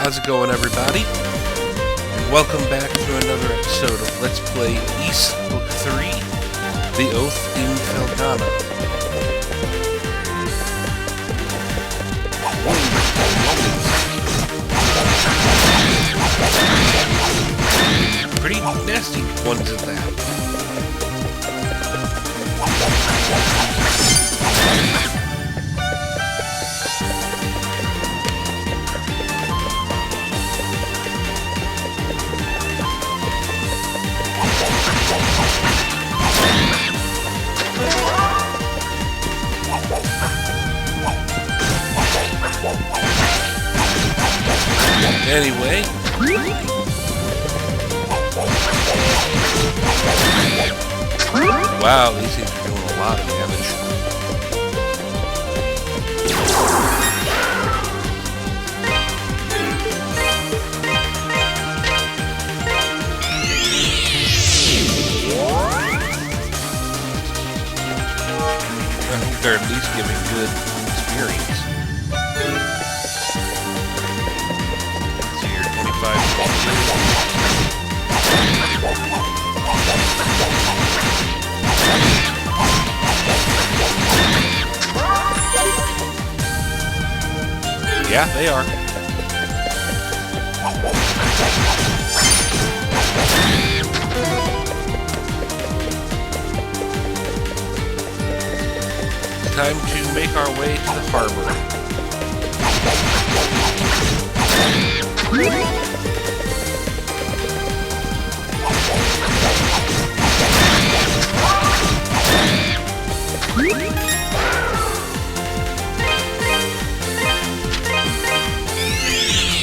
how's it going, everybody? And welcome back to another episode of Let's Play Ys Book 3, The Oath in Felghana. Pretty nasty ones at that. Anyway, wow, these things are doing a lot of damage. I think they're at least giving good experience. Yeah, they are. Time to make our way to the harbor.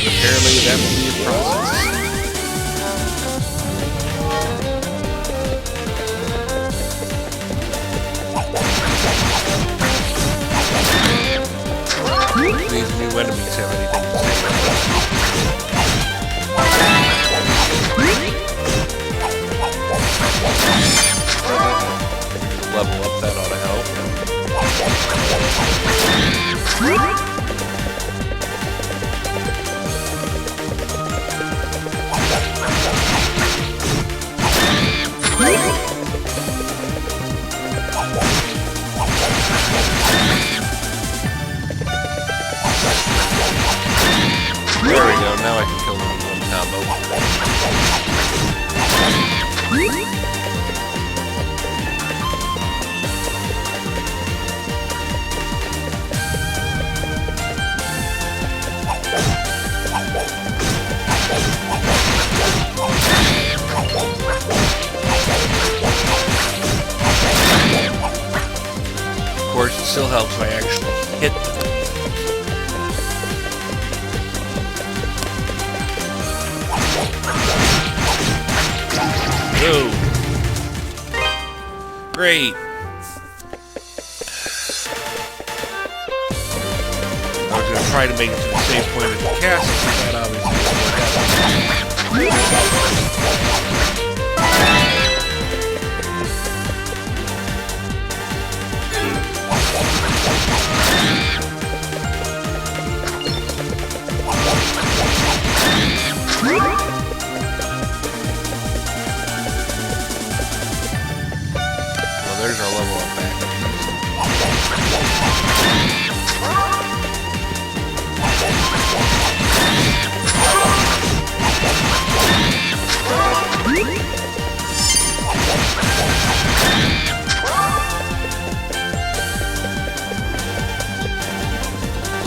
Apparently that will be a process. These new enemies have anything to say about that? Level up, that ought to help. There we go, now I can kill them with one combo. Of course, it still helps if I actually hit them. Go! Great! I was going to try to make it to the same point as the castle, but that obviously didn't there's our level up back.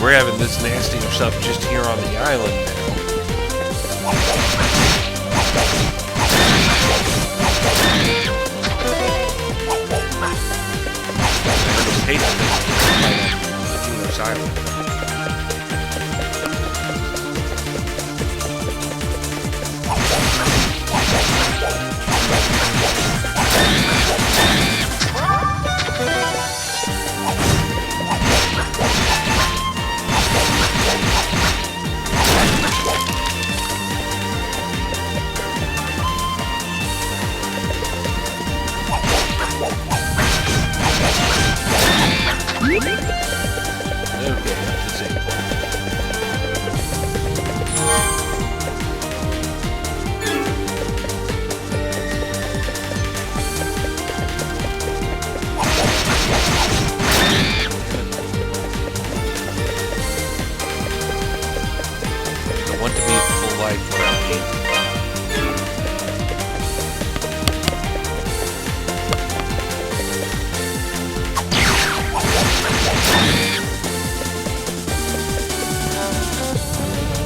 We're having this nasty stuff just here on the island now. Island. Okay. like without me.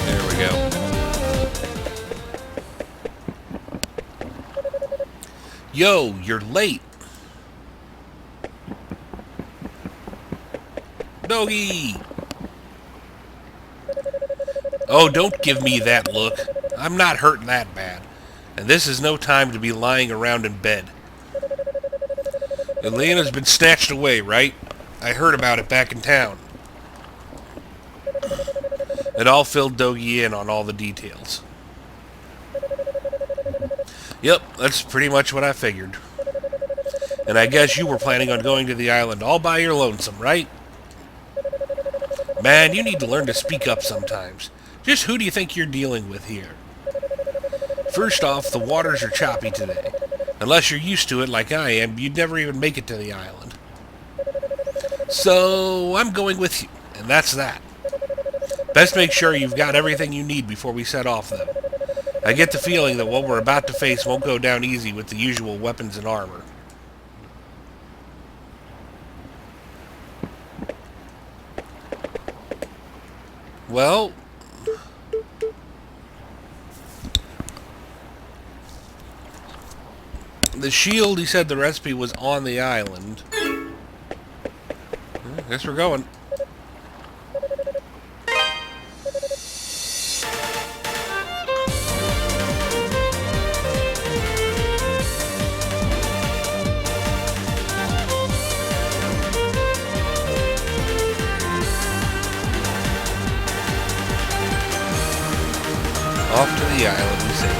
There we go. Yo, you're late. Doggy! Oh, don't give me that look. I'm not hurting that bad. And this is no time to be lying around in bed. Elena's been snatched away, right? I heard about it back in town. It all filled Doggy in on all the details. Yep, that's pretty much what I figured. And I guess you were planning on going to the island all by your lonesome, right? Man, you need to learn to speak up sometimes. Just who do you think you're dealing with here? First off, the waters are choppy today. Unless you're used to it like I am, you'd never even make it to the island. So, I'm going with you, and that's that. Best make sure you've got everything you need before we set off, though. I get the feeling that what we're about to face won't go down easy with the usual weapons and armor. Well, the shield, he said the recipe was on the island. I guess we're going. Off to the island we sail.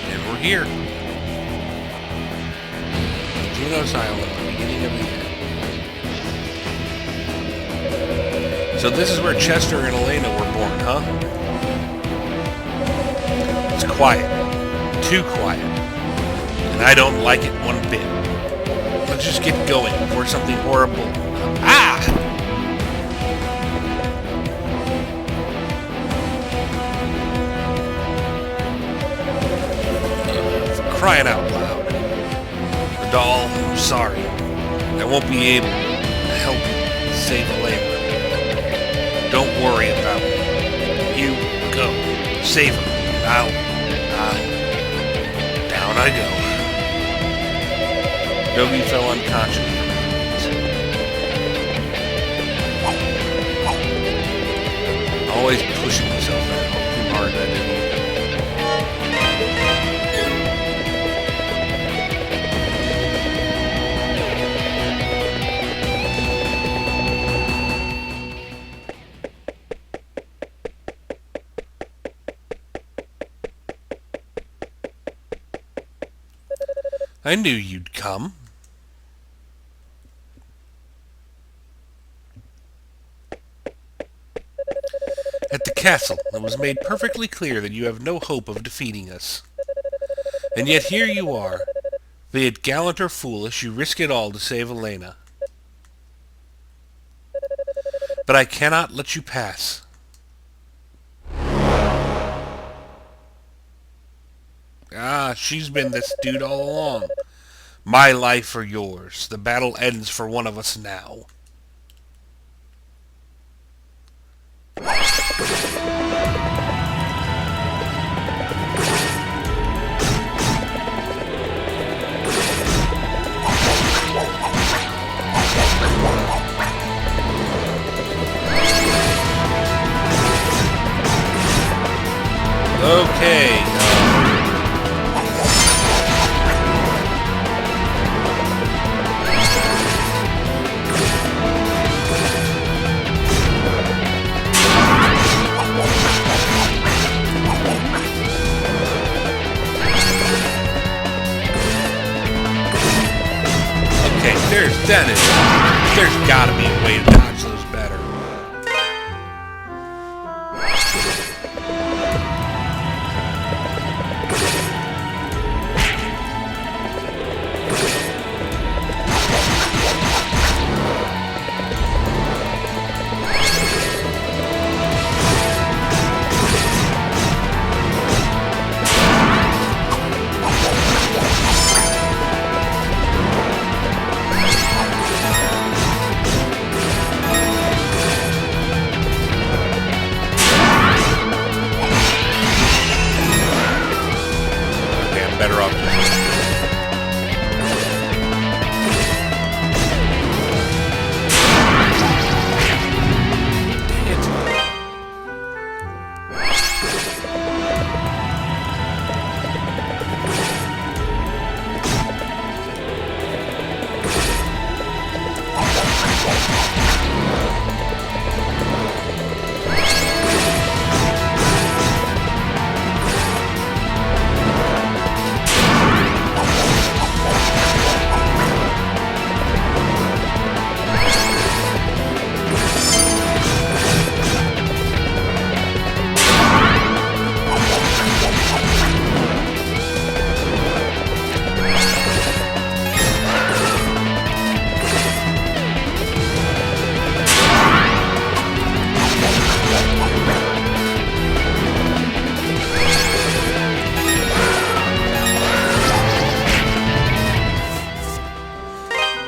And we're here. Juno's Island, the beginning of the end. So this is where Chester and Elena were born, huh? It's quiet. Too quiet. And I don't like it one bit. Let's just get going before something horrible... Ah! For crying out loud. The doll, I'm sorry. I won't be able to help you save Elena. Don't worry about me. You go. Save her. Down I go. Doggy fell unconscious. Always pushing himself out too hard, that didn't. I knew you'd come. At the castle, it was made perfectly clear that you have no hope of defeating us. And yet here you are. Be it gallant or foolish, you risk it all to save Elena. But I cannot let you pass. Ah, she's been this dude all along. My life or yours. The battle ends for one of us now. Okay. There's gotta be a way to dodge those better. better off just...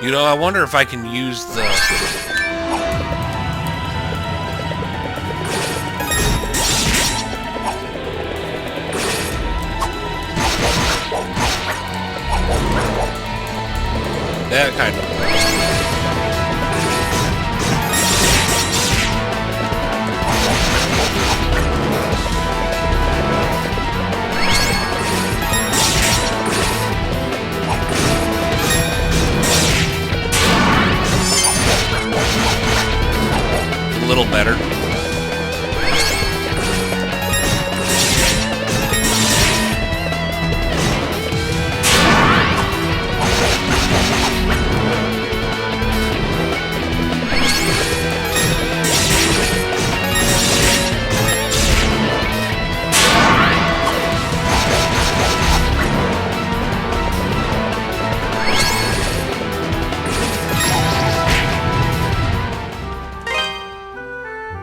You know, I wonder if I can use the... that kind of... a little better.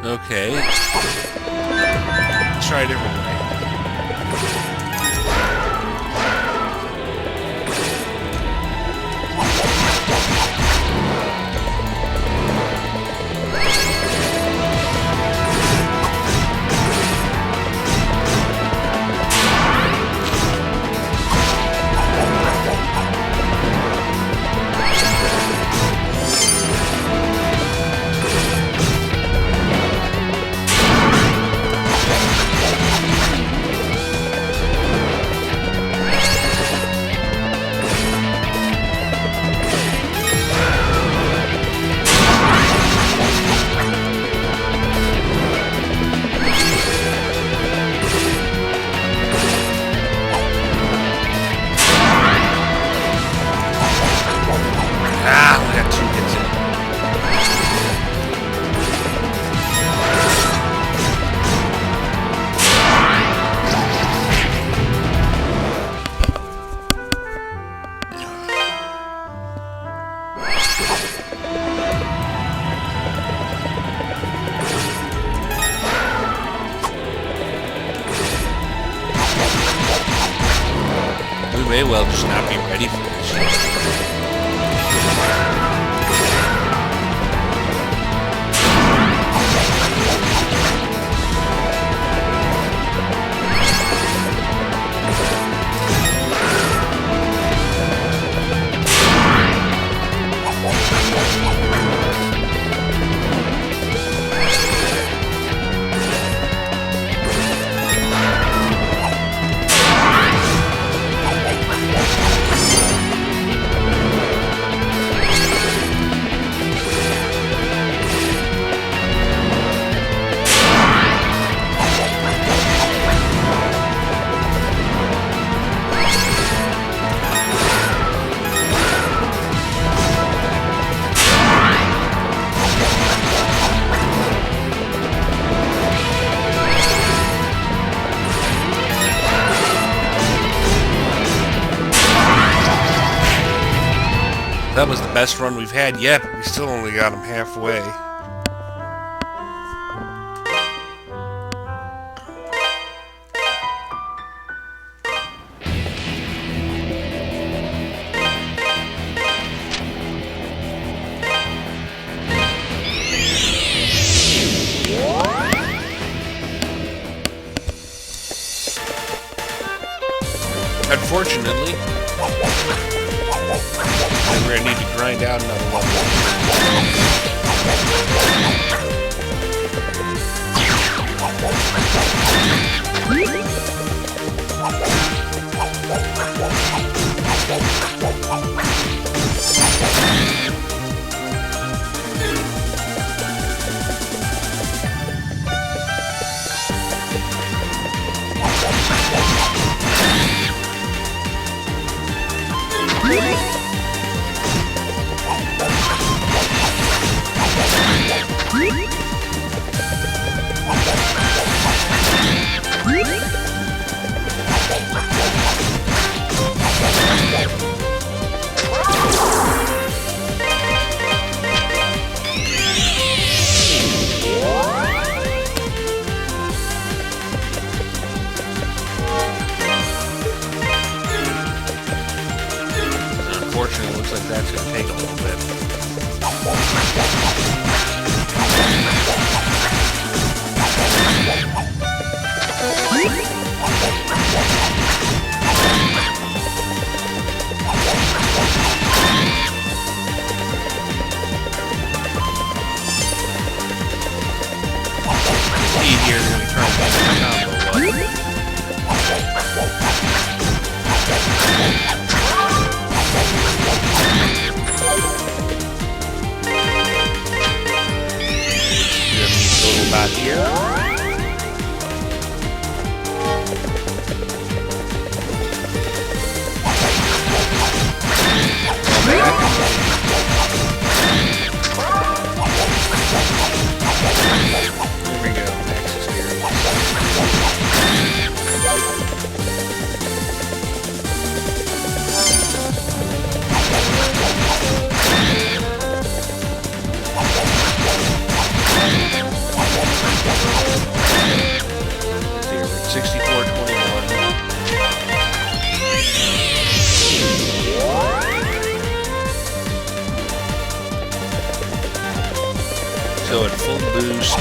Okay. Let's try a different way. We may well just not be ready for this shit. That was the best run we've had yet, but we still only got him halfway. Unfortunately, we're going to need to grind out another level. Unfortunately, it looks like that's going to take a little bit. Key here is going to be trying to find the combo button. About here. There we go. Next experience. Here, 64-21. So at full boost.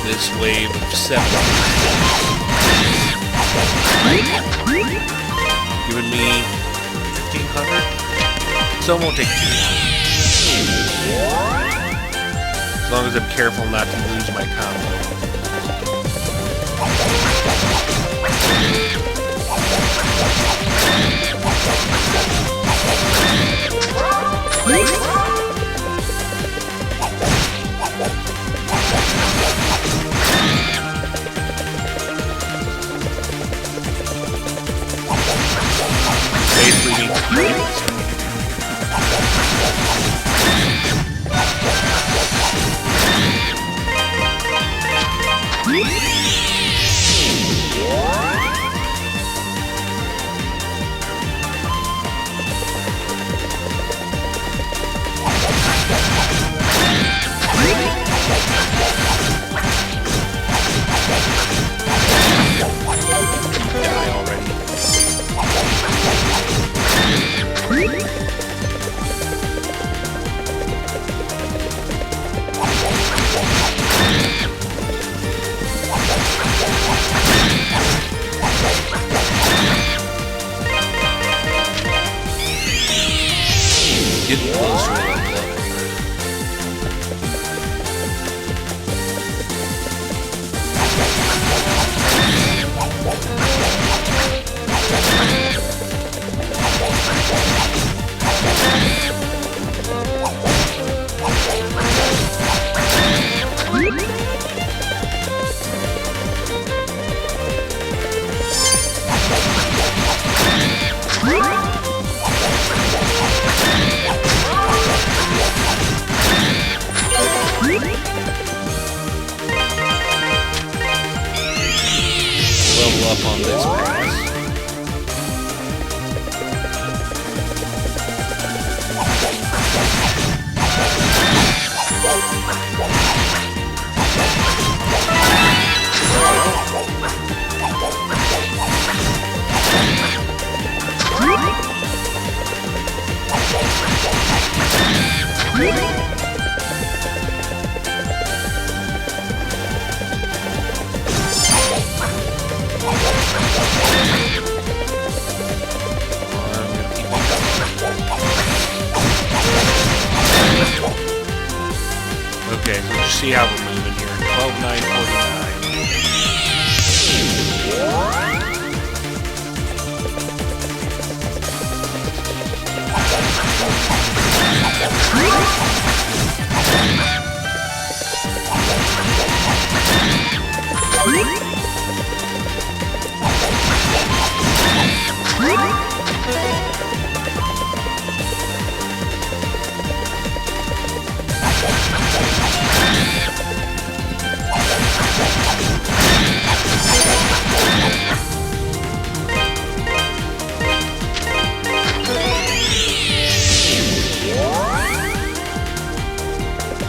This wave of 7. Giving me 1,500. So it won't take too long. As long as I'm careful not to lose my combo. Basically means die already. Getting closer to that level. Level up on this pass. Okay, so just see how we're moving here. 12,949.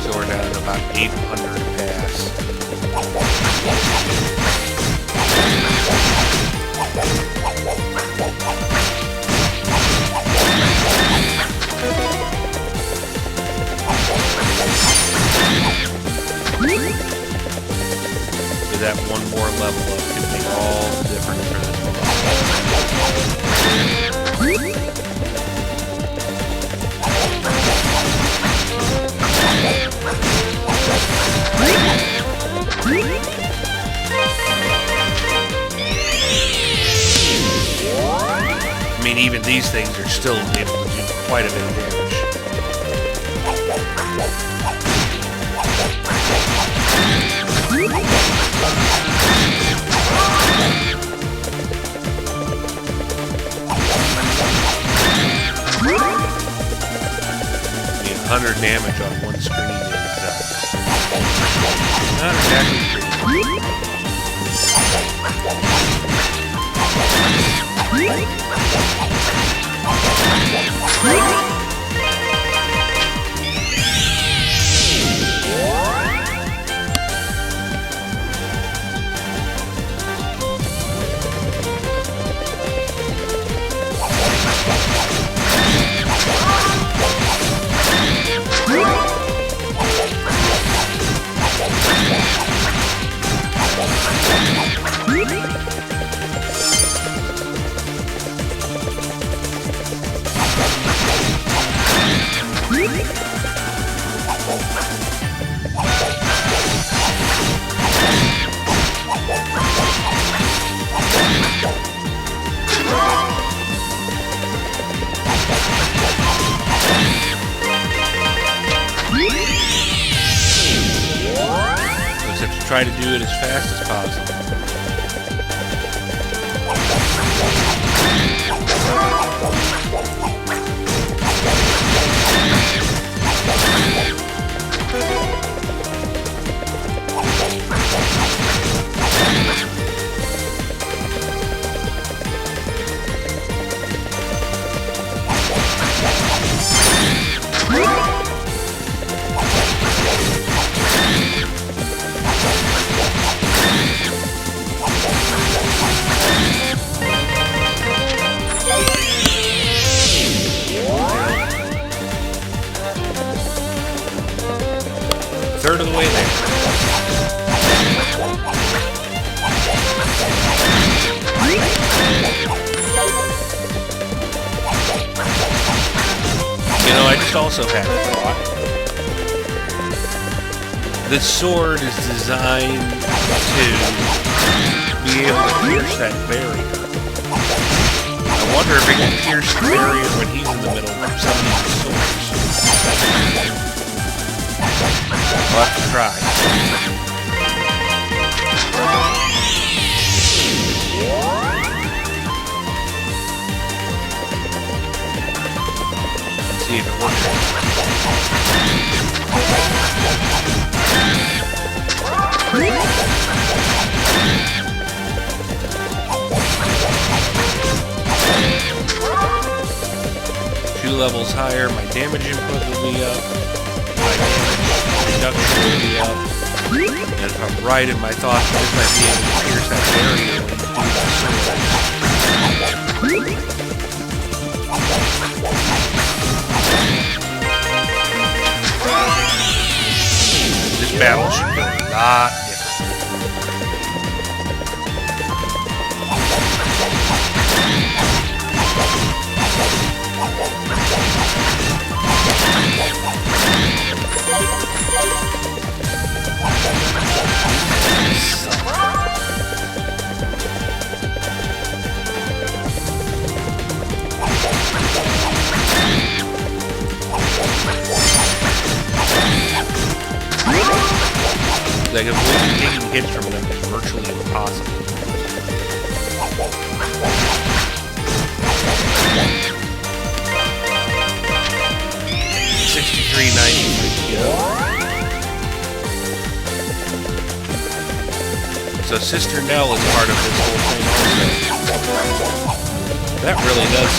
So we're down at about 800 to pass. So that one more level up could make all the difference for this one. I mean, even these things are still able to do quite a bit of damage. I mean, 100 damage on one screen is not exactly free. Try to do it as fast as possible. Third of the way there. You know, I just also had a thought. The sword is designed to be able to pierce that barrier. I wonder if it can pierce the barrier when he's in the middle of some of these swords. We'll have to try. Let's see if it works. 2 levels higher, my damage input will be up. My damage reduction will be up. And if I'm right in my thoughts, this might be able to pierce that barrier when you do that sword. This battle should go a lot different. Like, avoiding taking hits from them is virtually impossible. $63.93. So Sister Nell is part of this whole thing also. That really does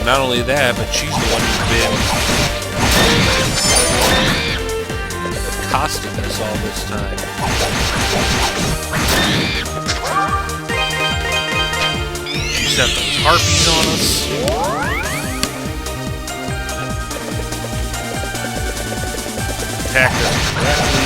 Not only that, but she's the one who's been accosting us all this time. She sent those harpies on us. Attacked us directly.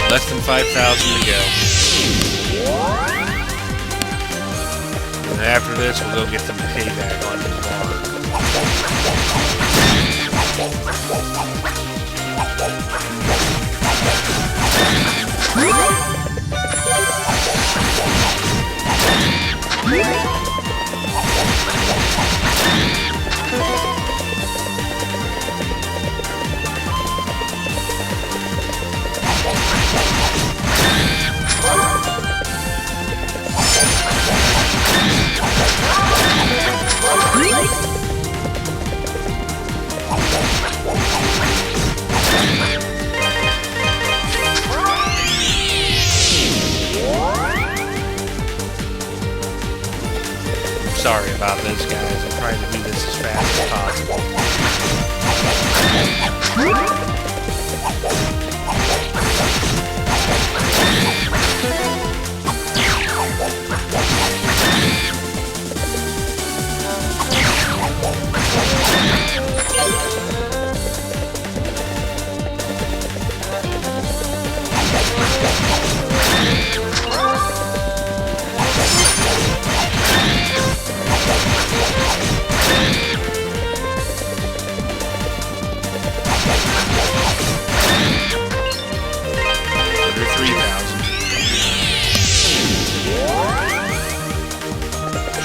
Less than 5,000 to go. And after this, we'll go get some payback on the bar. Sorry about this, guys. I'm trying to do this as fast as possible.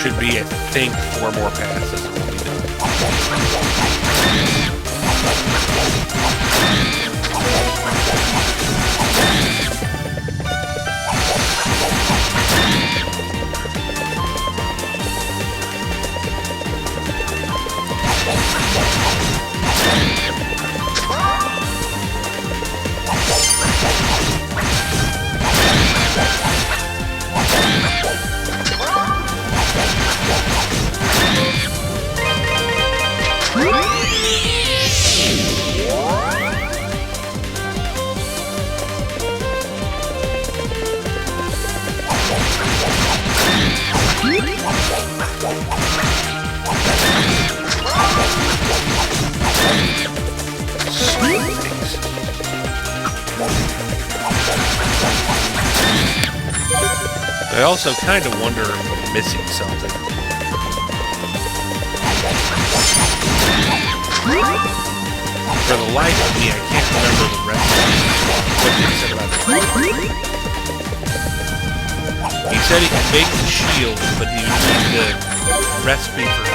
Should be, I think, 4 more passes and we'll be done. I also kind of wonder if I'm missing something. For the life of me, I can't remember the rest of what he said about it. He said he could make the shield, but he would need the recipe for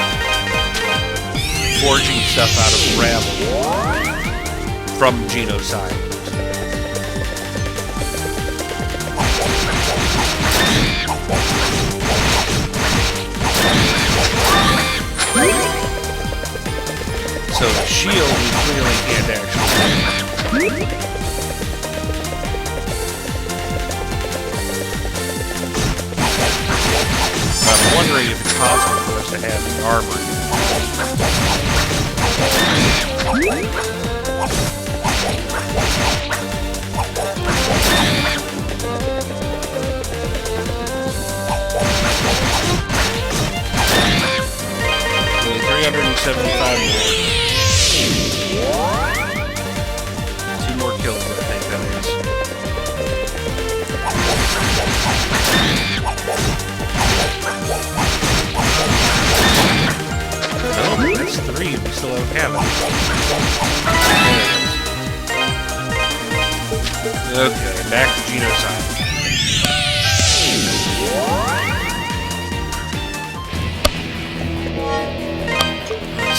forging stuff out of gravel from genocide. So the shield we clearly can't actually make. I'm wondering if it's possible for us to have the armor. 75 more. 2 more kills, I think that is. No, that's 3. We still don't have it. Okay, back to genocide.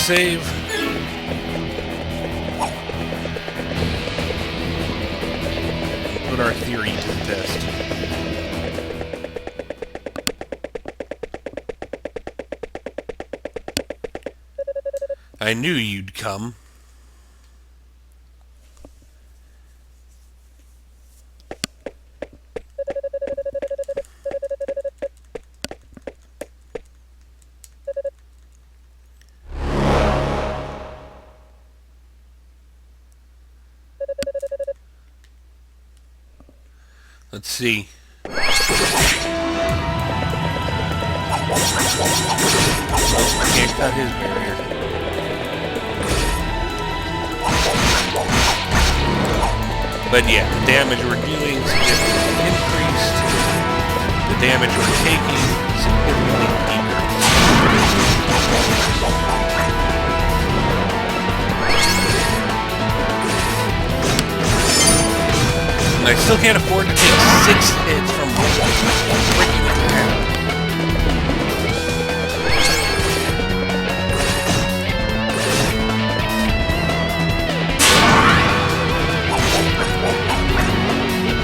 Save. Put our theory to the test. I knew you'd come. Let's see. Can't cut his barrier. But yeah, the damage we're doing significantly increased. The damage we're taking significantly decreased. I still can't afford to take 6 hits from freaking attack.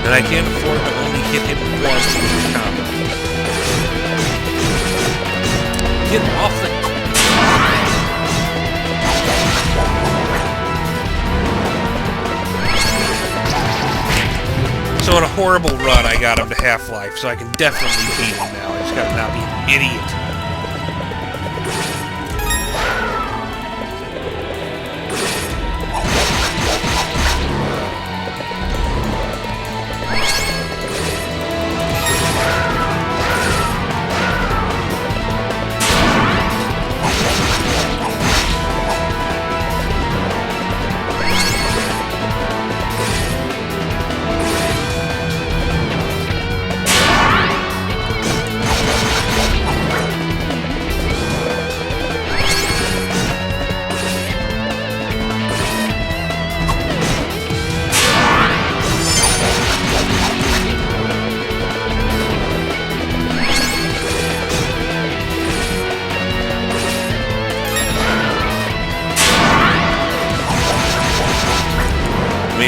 And I can't afford to only hit him once in each combo. Get off the... So in a horrible run, I got him to half-life, so I can definitely beat him now. I just gotta not be an idiot.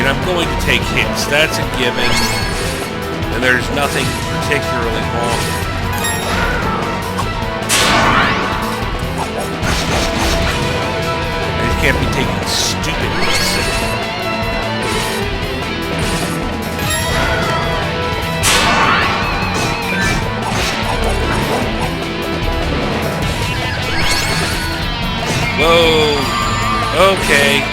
I'm going to take hits. That's a given. And there's nothing particularly wrong. I just can't be taking stupid hits. Whoa. Okay.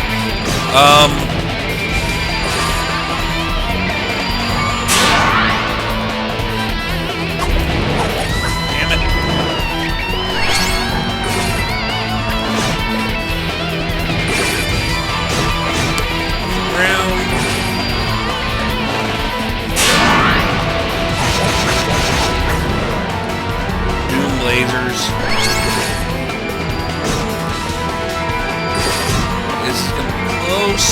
Lasers. This is gonna be close.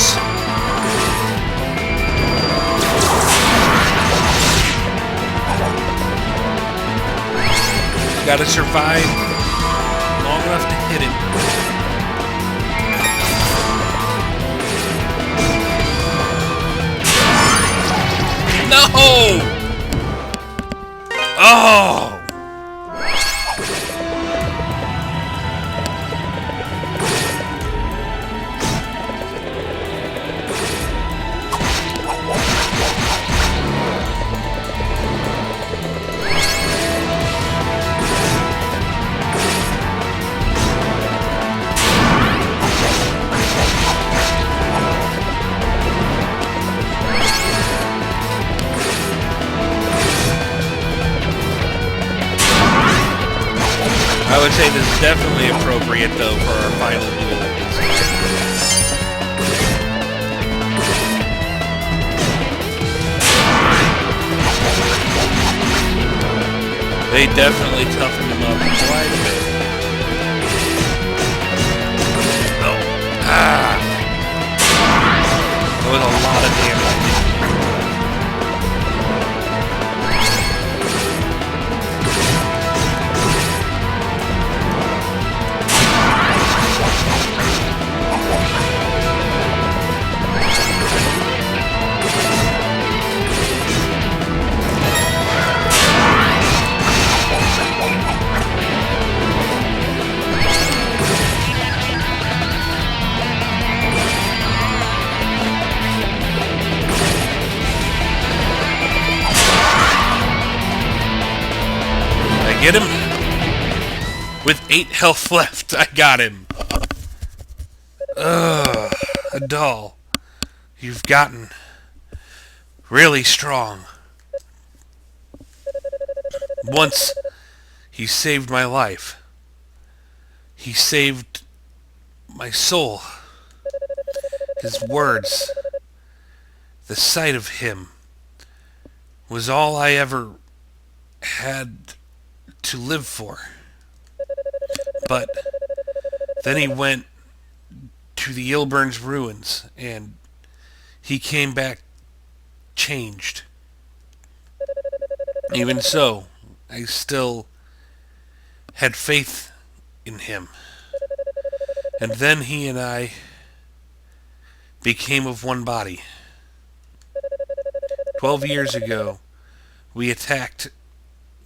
Gotta survive long enough to hit him. No! Oh! would say this is definitely appropriate, though, for our final duel. They definitely toughened him up quite a bit. Oh. Ah! That was a lot of damage. Get him? With 8 health left, I got him. Ugh, Adal, you've gotten really strong. Once he saved my life. He saved my soul. His words, the sight of him, was all I ever had to live for. But then he went to the Ilburn's ruins, and he came back changed. Even so, I still had faith in him. And then he and I became of one body. 12 years ago, we attacked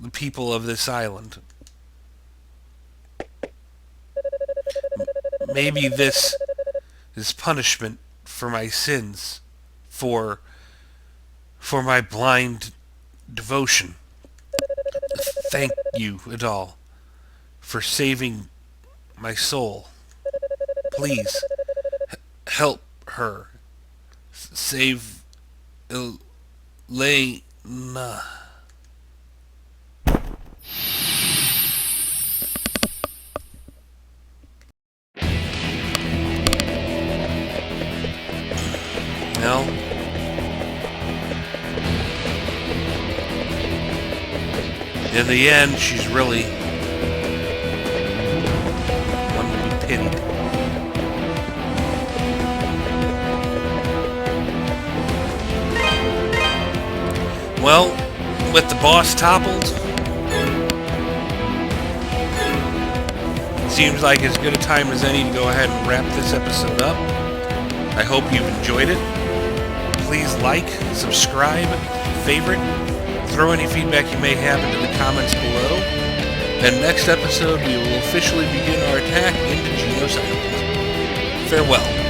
the people of this island. Maybe this is punishment for my sins, for my blind devotion. Thank you, Adal, for saving my soul. Please, help her. Save Elena. Well, in the end, she's really one to be pitied. Well, with the boss toppled, seems like as good a time as any to go ahead and wrap this episode up. I hope you've enjoyed it. Please like, subscribe, favorite, throw any feedback you may have into the comments below. And next episode, we will officially begin our attack into Genos Island. Farewell.